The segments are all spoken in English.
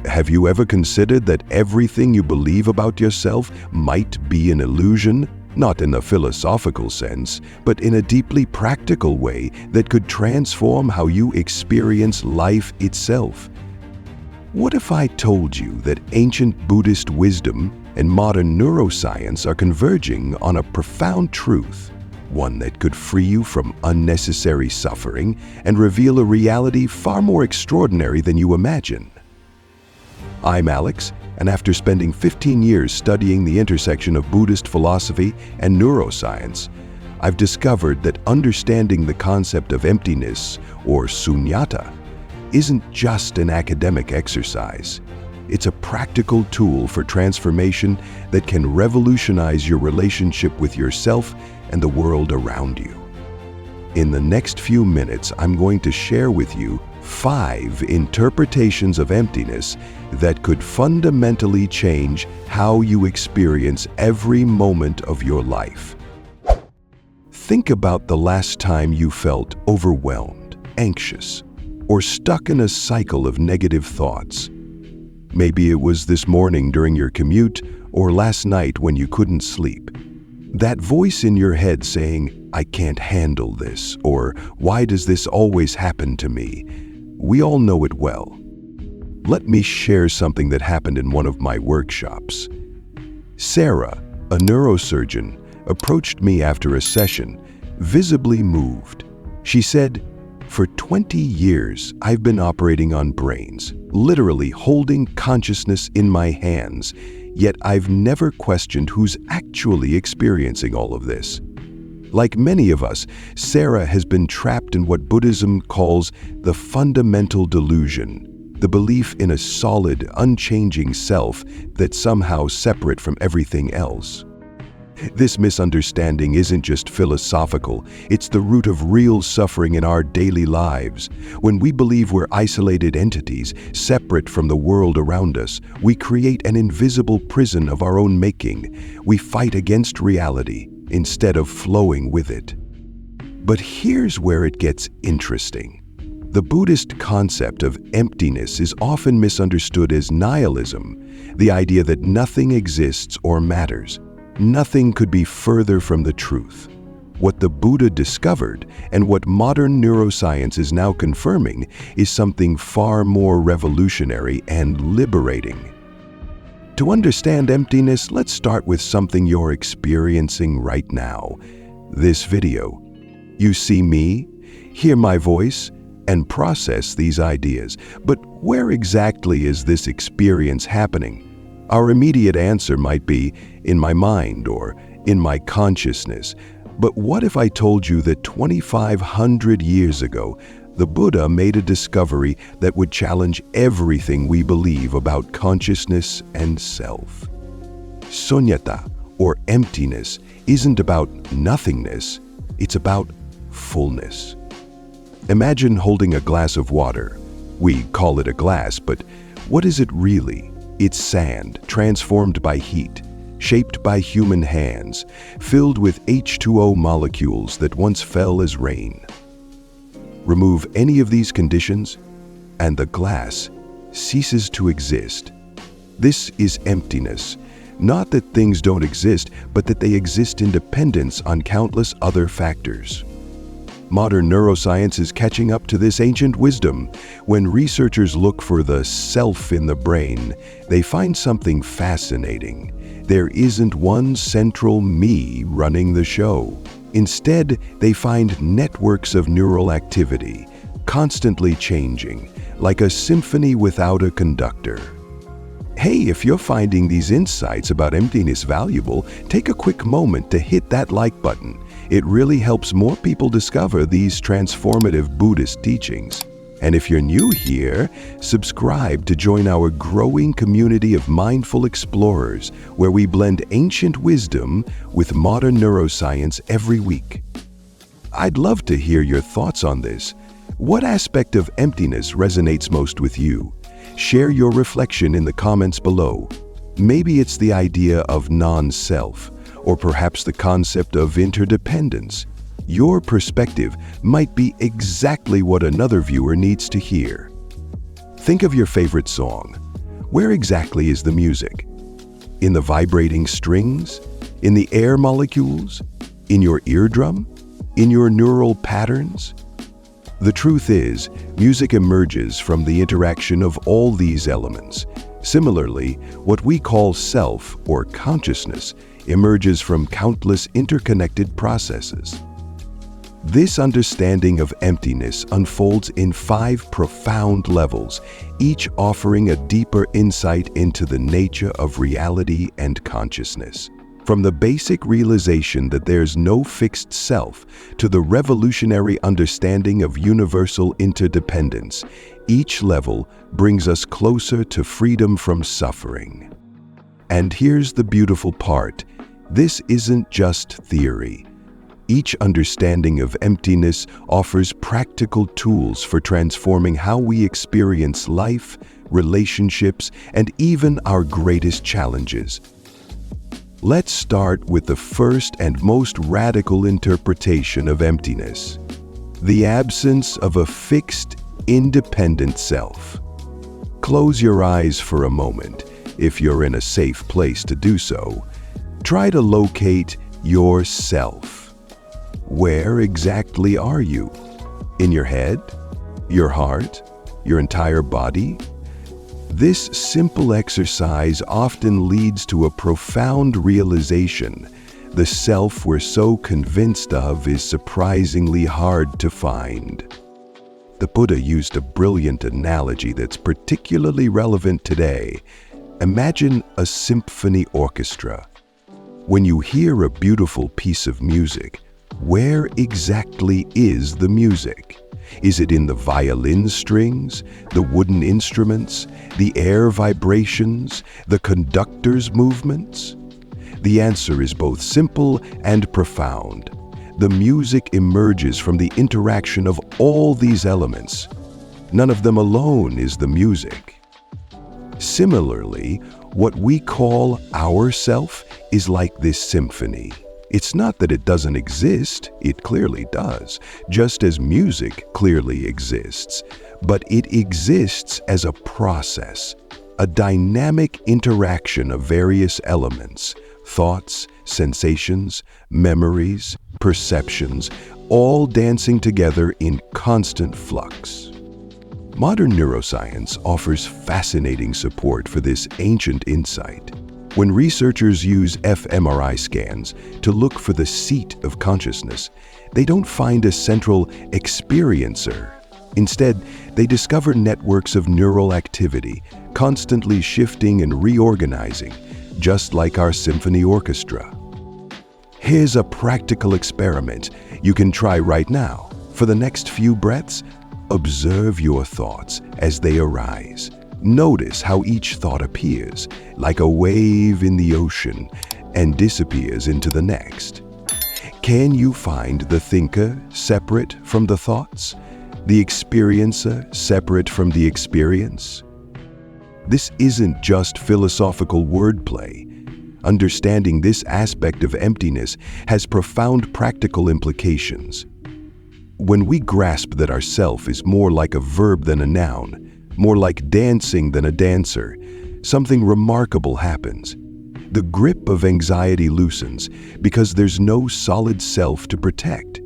Have you ever considered that everything you believe about yourself might be an illusion? Not in a philosophical sense, but in a deeply practical way that could transform how you experience life itself. What if I told you that ancient Buddhist wisdom and modern neuroscience are converging on a profound truth, one that could free you from unnecessary suffering and reveal a reality far more extraordinary than you imagine? I'm Alex, and after spending 15 years studying the intersection of Buddhist philosophy and neuroscience, I've discovered that understanding the concept of emptiness, or Śūnyatā, isn't just an academic exercise. It's a practical tool for transformation that can revolutionize your relationship with yourself and the world around you. In the next few minutes, I'm going to share with you 5 interpretations of emptiness that could fundamentally change how you experience every moment of your life. Think about the last time you felt overwhelmed, anxious, or stuck in a cycle of negative thoughts. Maybe it was this morning during your commute or last night when you couldn't sleep. That voice in your head saying, "I can't handle this," or "Why does this always happen to me?" We all know it well. Let me share something that happened in one of my workshops. Sarah, a neurosurgeon, approached me after a session, visibly moved. She said, "For 20 years, I've been operating on brains, literally holding consciousness in my hands, yet I've never questioned who's actually experiencing all of this." Like many of us, Sarah has been trapped in what Buddhism calls the fundamental delusion, the belief in a solid, unchanging self that's somehow separate from everything else. This misunderstanding isn't just philosophical, it's the root of real suffering in our daily lives. When we believe we're isolated entities, separate from the world around us, we create an invisible prison of our own making. We fight against reality instead of flowing with it. But here's where it gets interesting. The Buddhist concept of emptiness is often misunderstood as nihilism, the idea that nothing exists or matters. Nothing could be further from the truth. What the Buddha discovered, and what modern neuroscience is now confirming, is something far more revolutionary and liberating. To understand emptiness, let's start with something you're experiencing right now. This video. You see me, hear my voice, and process these ideas. But where exactly is this experience happening? Our immediate answer might be, in my mind or in my consciousness. But what if I told you that 2,500 years ago, the Buddha made a discovery that would challenge everything we believe about consciousness and self? Śūnyatā, or emptiness, isn't about nothingness, it's about fullness. Imagine holding a glass of water. We call it a glass, but what is it really? It's sand, transformed by heat, shaped by human hands, filled with H2O molecules that once fell as rain. Remove any of these conditions, and the glass ceases to exist. This is emptiness. Not that things don't exist, but that they exist in dependence on countless other factors. Modern neuroscience is catching up to this ancient wisdom. When researchers look for the self in the brain, they find something fascinating. There isn't one central me running the show. Instead, they find networks of neural activity, constantly changing, like a symphony without a conductor. Hey, if you're finding these insights about emptiness valuable, take a quick moment to hit that like button. It really helps more people discover these transformative Buddhist teachings. And if you're new here, subscribe to join our growing community of mindful explorers, where we blend ancient wisdom with modern neuroscience every week. I'd love to hear your thoughts on this. What aspect of emptiness resonates most with you? Share your reflection in the comments below. Maybe it's the idea of non-self, or perhaps the concept of interdependence. Your perspective might be exactly what another viewer needs to hear. Think of your favorite song. Where exactly is the music? In the vibrating strings? In the air molecules? In your eardrum? In your neural patterns? The truth is, music emerges from the interaction of all these elements. Similarly, what we call self or consciousness emerges from countless interconnected processes. This understanding of emptiness unfolds in 5 profound levels, each offering a deeper insight into the nature of reality and consciousness. From the basic realization that there's no fixed self to the revolutionary understanding of universal interdependence, each level brings us closer to freedom from suffering. And here's the beautiful part. This isn't just theory. Each understanding of emptiness offers practical tools for transforming how we experience life, relationships, and even our greatest challenges. Let's start with the first and most radical interpretation of emptiness: the absence of a fixed, independent self. Close your eyes for a moment, if you're in a safe place to do so. Try to locate yourself. Where exactly are you? In your head? Your heart? Your entire body? This simple exercise often leads to a profound realization. The self we're so convinced of is surprisingly hard to find. The Buddha used a brilliant analogy that's particularly relevant today. Imagine a symphony orchestra. When you hear a beautiful piece of music, where exactly is the music? Is it in the violin strings, the wooden instruments, the air vibrations, the conductor's movements? The answer is both simple and profound. The music emerges from the interaction of all these elements. None of them alone is the music. Similarly, what we call our self is like this symphony. It's not that it doesn't exist, it clearly does, just as music clearly exists, but it exists as a process, a dynamic interaction of various elements, thoughts, sensations, memories, perceptions, all dancing together in constant flux. Modern neuroscience offers fascinating support for this ancient insight. When researchers use fMRI scans to look for the seat of consciousness, they don't find a central experiencer. Instead, they discover networks of neural activity, constantly shifting and reorganizing, just like our symphony orchestra. Here's a practical experiment you can try right now. For the next few breaths, observe your thoughts as they arise. Notice how each thought appears, like a wave in the ocean, and disappears into the next. Can you find the thinker separate from the thoughts? The experiencer separate from the experience? This isn't just philosophical wordplay. Understanding this aspect of emptiness has profound practical implications. When we grasp that our self is more like a verb than a noun, more like dancing than a dancer, something remarkable happens. The grip of anxiety loosens because there's no solid self to protect.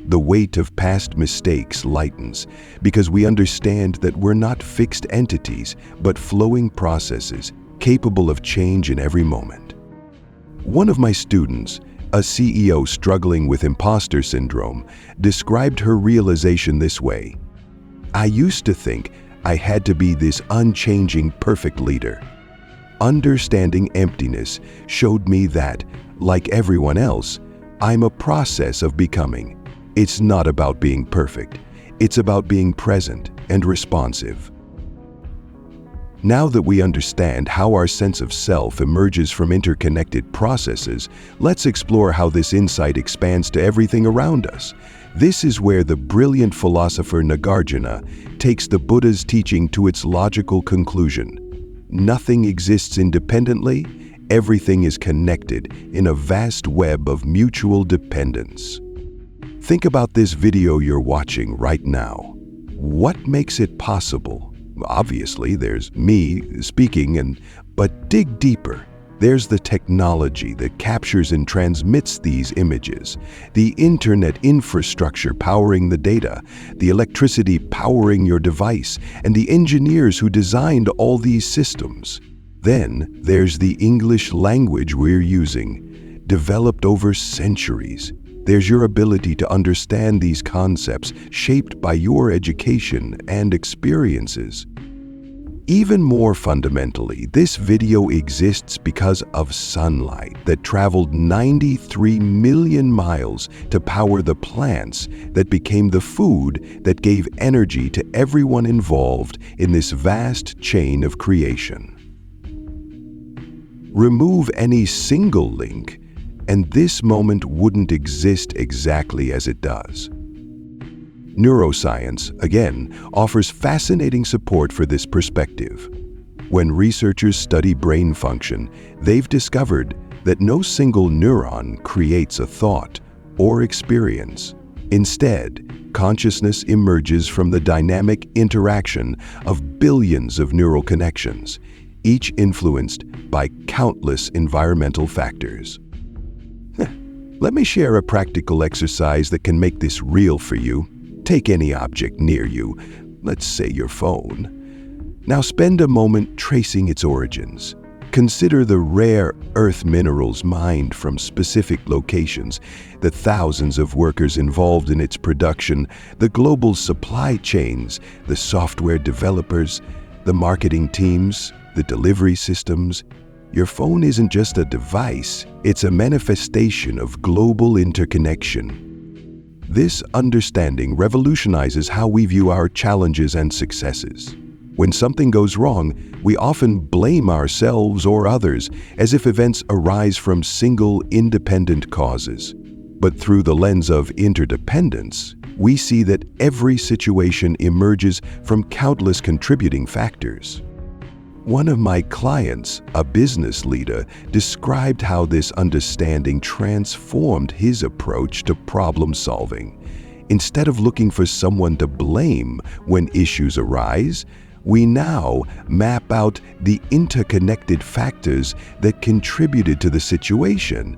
The weight of past mistakes lightens because we understand that we're not fixed entities, but flowing processes capable of change in every moment. One of my students, a CEO struggling with imposter syndrome, described her realization this way: "I used to think I had to be this unchanging, perfect leader. Understanding emptiness showed me that, like everyone else, I'm a process of becoming. It's not about being perfect. It's about being present and responsive." Now that we understand how our sense of self emerges from interconnected processes, let's explore how this insight expands to everything around us. This is where the brilliant philosopher Nāgārjuna takes the Buddha's teaching to its logical conclusion. Nothing exists independently, everything is connected in a vast web of mutual dependence. Think about this video you're watching right now. What makes it possible? Obviously, there's me speaking, but dig deeper. There's the technology that captures and transmits these images, the internet infrastructure powering the data, the electricity powering your device, and the engineers who designed all these systems. Then there's the English language we're using, developed over centuries. There's your ability to understand these concepts shaped by your education and experiences. Even more fundamentally, this video exists because of sunlight that traveled 93 million miles to power the plants that became the food that gave energy to everyone involved in this vast chain of creation. Remove any single link, and this moment wouldn't exist exactly as it does. Neuroscience, again, offers fascinating support for this perspective. When researchers study brain function, they've discovered that no single neuron creates a thought or experience. Instead, consciousness emerges from the dynamic interaction of billions of neural connections, each influenced by countless environmental factors. Let me share a practical exercise that can make this real for you. Take any object near you, let's say your phone. Now spend a moment tracing its origins. Consider the rare earth minerals mined from specific locations, the thousands of workers involved in its production, the global supply chains, the software developers, the marketing teams, the delivery systems. Your phone isn't just a device, it's a manifestation of global interconnection. This understanding revolutionizes how we view our challenges and successes. When something goes wrong, we often blame ourselves or others as if events arise from single, independent causes. But through the lens of interdependence, we see that every situation emerges from countless contributing factors. One of my clients, a business leader, described how this understanding transformed his approach to problem solving. Instead of looking for someone to blame when issues arise, we now map out the interconnected factors that contributed to the situation.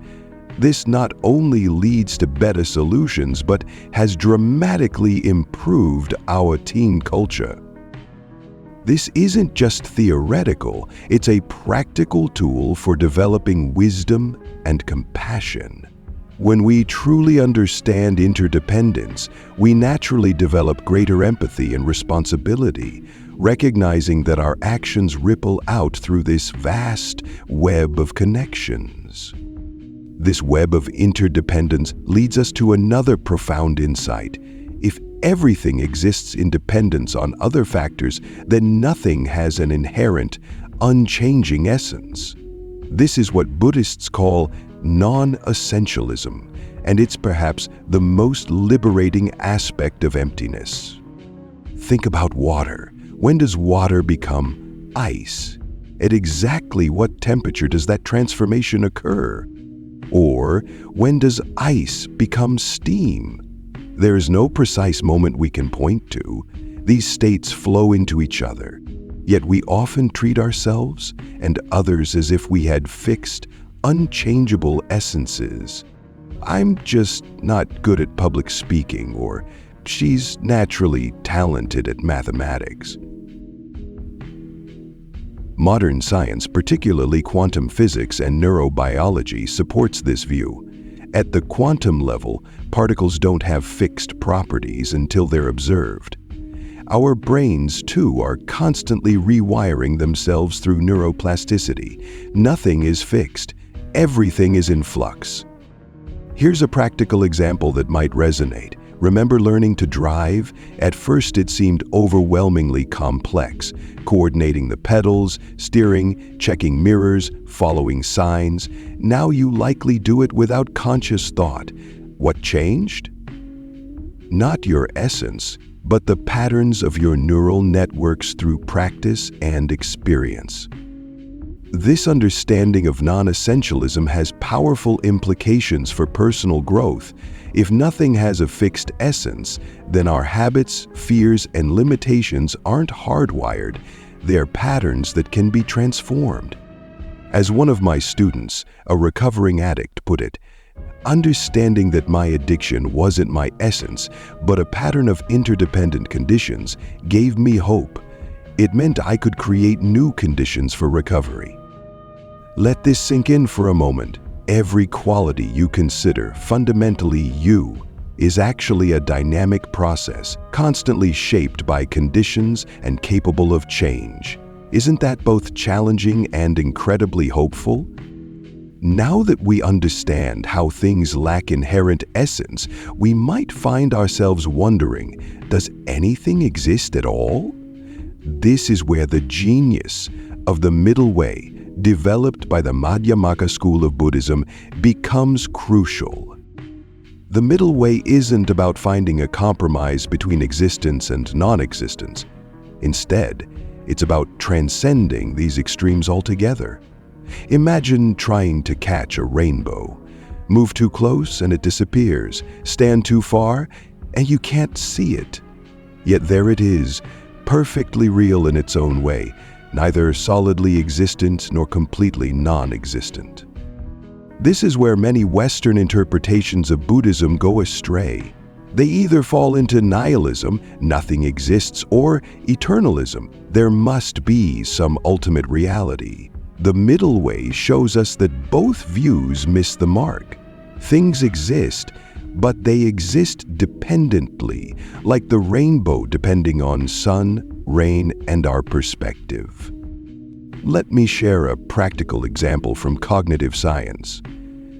This not only leads to better solutions, but has dramatically improved our team culture. This isn't just theoretical, it's a practical tool for developing wisdom and compassion. When we truly understand interdependence, we naturally develop greater empathy and responsibility, recognizing that our actions ripple out through this vast web of connections. This web of interdependence leads us to another profound insight. If everything exists in dependence on other factors, then nothing has an inherent, unchanging essence. This is what Buddhists call Non-Essentialism, and it's perhaps the most liberating aspect of emptiness. Think about water. When does water become ice? At exactly what temperature does that transformation occur? Or when does ice become steam? There is no precise moment we can point to. These states flow into each other. Yet we often treat ourselves and others as if we had fixed, unchangeable essences. I'm just not good at public speaking, or she's naturally talented at mathematics. Modern science, particularly quantum physics and neurobiology, supports this view. At the quantum level, particles don't have fixed properties until they're observed. Our brains, too, are constantly rewiring themselves through neuroplasticity. Nothing is fixed. Everything is in flux. Here's a practical example that might resonate. Remember learning to drive? At first it seemed overwhelmingly complex, coordinating the pedals, steering, checking mirrors, following signs. Now you likely do it without conscious thought. What changed? Not your essence, but the patterns of your neural networks through practice and experience. This understanding of non-essentialism has powerful implications for personal growth. If nothing has a fixed essence, then our habits, fears, and limitations aren't hardwired. They're patterns that can be transformed. As one of my students, a recovering addict, put it, understanding that my addiction wasn't my essence, but a pattern of interdependent conditions, gave me hope. It meant I could create new conditions for recovery. Let this sink in for a moment. Every quality you consider fundamentally you is actually a dynamic process, constantly shaped by conditions and capable of change. Isn't that both challenging and incredibly hopeful? Now that we understand how things lack inherent essence, we might find ourselves wondering, does anything exist at all? This is where the genius of the middle way, developed by the Madhyamaka school of Buddhism, becomes crucial. The middle way isn't about finding a compromise between existence and non-existence. Instead, it's about transcending these extremes altogether. Imagine trying to catch a rainbow. Move too close and it disappears. Stand too far and you can't see it. Yet there it is, perfectly real in its own way, neither solidly existent nor completely non-existent. This is where many Western interpretations of Buddhism go astray. They either fall into nihilism, nothing exists, or eternalism, there must be some ultimate reality. The middle way shows us that both views miss the mark. Things exist, but they exist dependently, like the rainbow depending on sun, rain, and our perspective. Let me share a practical example from cognitive science.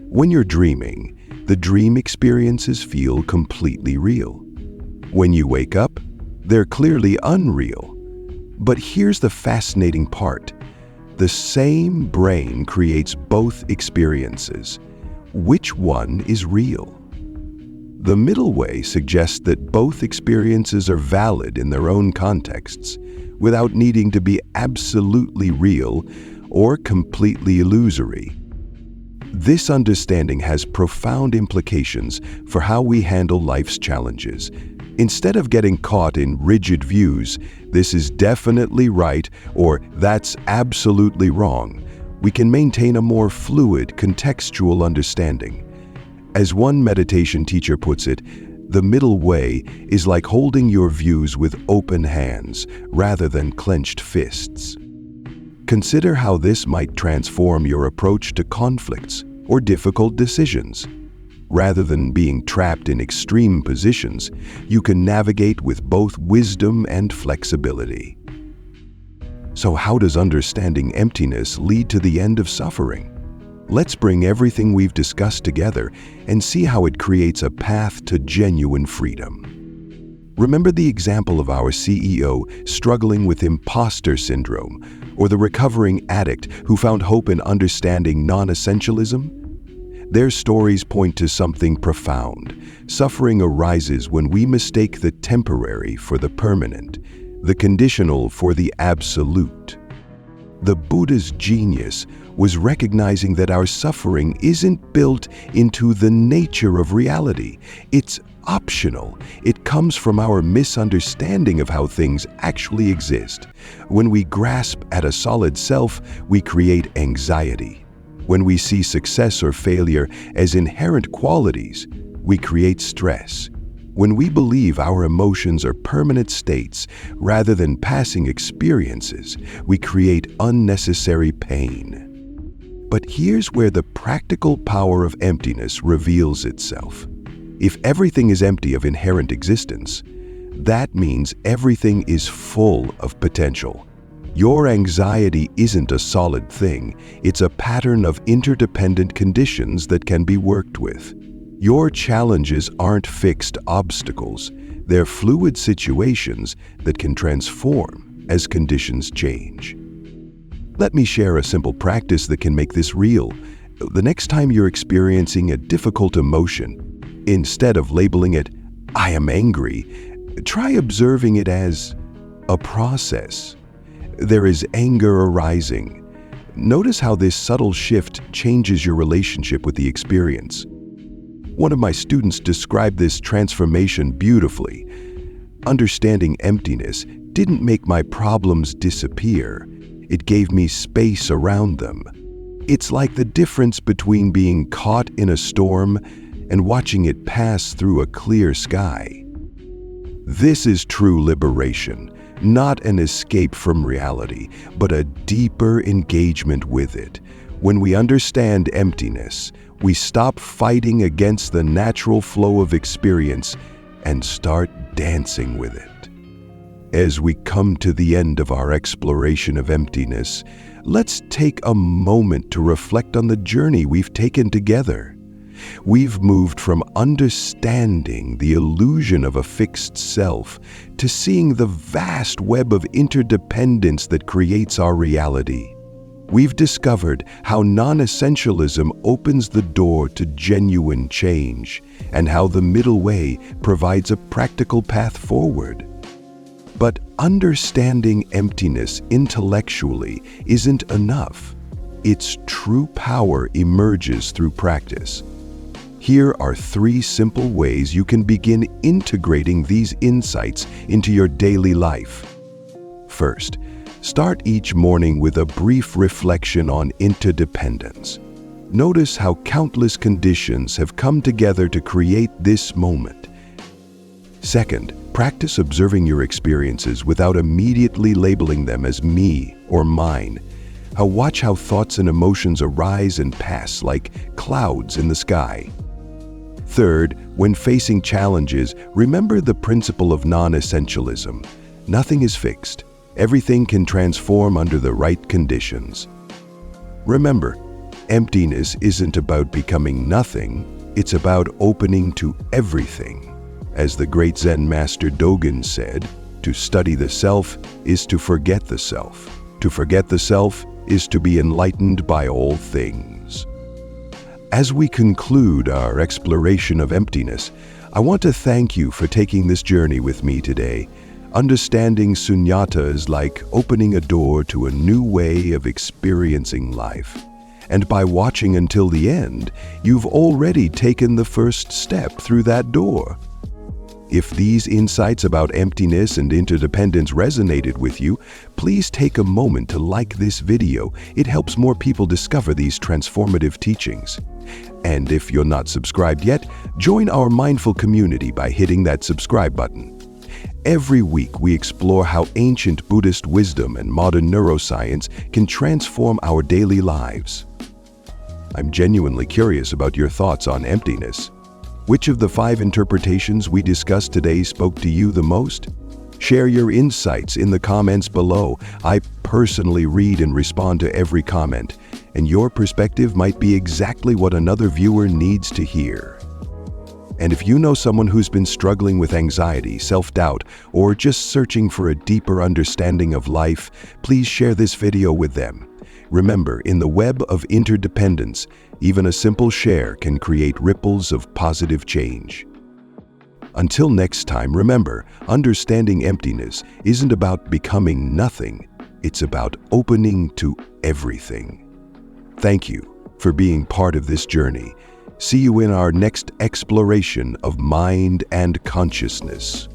When you're dreaming, the dream experiences feel completely real. When you wake up, they're clearly unreal. But here's the fascinating part. The same brain creates both experiences. Which one is real? The middle way suggests that both experiences are valid in their own contexts, without needing to be absolutely real or completely illusory. This understanding has profound implications for how we handle life's challenges. Instead of getting caught in rigid views, this is definitely right or that's absolutely wrong, we can maintain a more fluid, contextual understanding. As one meditation teacher puts it, the middle way is like holding your views with open hands rather than clenched fists. Consider how this might transform your approach to conflicts or difficult decisions. Rather than being trapped in extreme positions, you can navigate with both wisdom and flexibility. So how does understanding emptiness lead to the end of suffering? Let's bring everything we've discussed together and see how it creates a path to genuine freedom. Remember the example of our CEO struggling with imposter syndrome, or the recovering addict who found hope in understanding non-essentialism? Their stories point to something profound. Suffering arises when we mistake the temporary for the permanent, the conditional for the absolute. The Buddha's genius was recognizing that our suffering isn't built into the nature of reality. It's optional. It comes from our misunderstanding of how things actually exist. When we grasp at a solid self, we create anxiety. When we see success or failure as inherent qualities, we create stress. When we believe our emotions are permanent states rather than passing experiences, we create unnecessary pain. But here's where the practical power of emptiness reveals itself. If everything is empty of inherent existence, that means everything is full of potential. Your anxiety isn't a solid thing, it's a pattern of interdependent conditions that can be worked with. Your challenges aren't fixed obstacles, they're fluid situations that can transform as conditions change. Let me share a simple practice that can make this real. The next time you're experiencing a difficult emotion, instead of labeling it, "I am angry," try observing it as a process. There is anger arising. Notice how this subtle shift changes your relationship with the experience. One of my students described this transformation beautifully. Understanding emptiness didn't make my problems disappear. It gave me space around them. It's like the difference between being caught in a storm and watching it pass through a clear sky. This is true liberation, not an escape from reality, but a deeper engagement with it. When we understand emptiness, we stop fighting against the natural flow of experience and start dancing with it. As we come to the end of our exploration of emptiness, let's take a moment to reflect on the journey we've taken together. We've moved from understanding the illusion of a fixed self to seeing the vast web of interdependence that creates our reality. We've discovered how non-essentialism opens the door to genuine change, and how the middle way provides a practical path forward. But understanding emptiness intellectually isn't enough. Its true power emerges through practice. Here are 3 simple ways you can begin integrating these insights into your daily life. First, start each morning with a brief reflection on interdependence. Notice how countless conditions have come together to create this moment. Second, practice observing your experiences without immediately labeling them as me or mine. Watch how thoughts and emotions arise and pass like clouds in the sky. Third, when facing challenges, remember the principle of non-essentialism. Nothing is fixed. Everything can transform under the right conditions. Remember, emptiness isn't about becoming nothing, it's about opening to everything. As the great Zen master Dogen said, to study the self is to forget the self. To forget the self is to be enlightened by all things. As we conclude our exploration of emptiness, I want to thank you for taking this journey with me today. Understanding Śūnyatā is like opening a door to a new way of experiencing life. And by watching until the end, you've already taken the first step through that door. If these insights about emptiness and interdependence resonated with you, please take a moment to like this video. It helps more people discover these transformative teachings. And if you're not subscribed yet, join our mindful community by hitting that subscribe button. Every week we explore how ancient Buddhist wisdom and modern neuroscience can transform our daily lives. I'm genuinely curious about your thoughts on emptiness. Which of the 5 interpretations we discussed today spoke to you the most? Share your insights in the comments below. I personally read and respond to every comment, and your perspective might be exactly what another viewer needs to hear. And if you know someone who's been struggling with anxiety, self-doubt, or just searching for a deeper understanding of life, please share this video with them. Remember, in the web of interdependence, even a simple share can create ripples of positive change. Until next time, remember, understanding emptiness isn't about becoming nothing, it's about opening to everything. Thank you for being part of this journey. See you in our next exploration of mind and consciousness.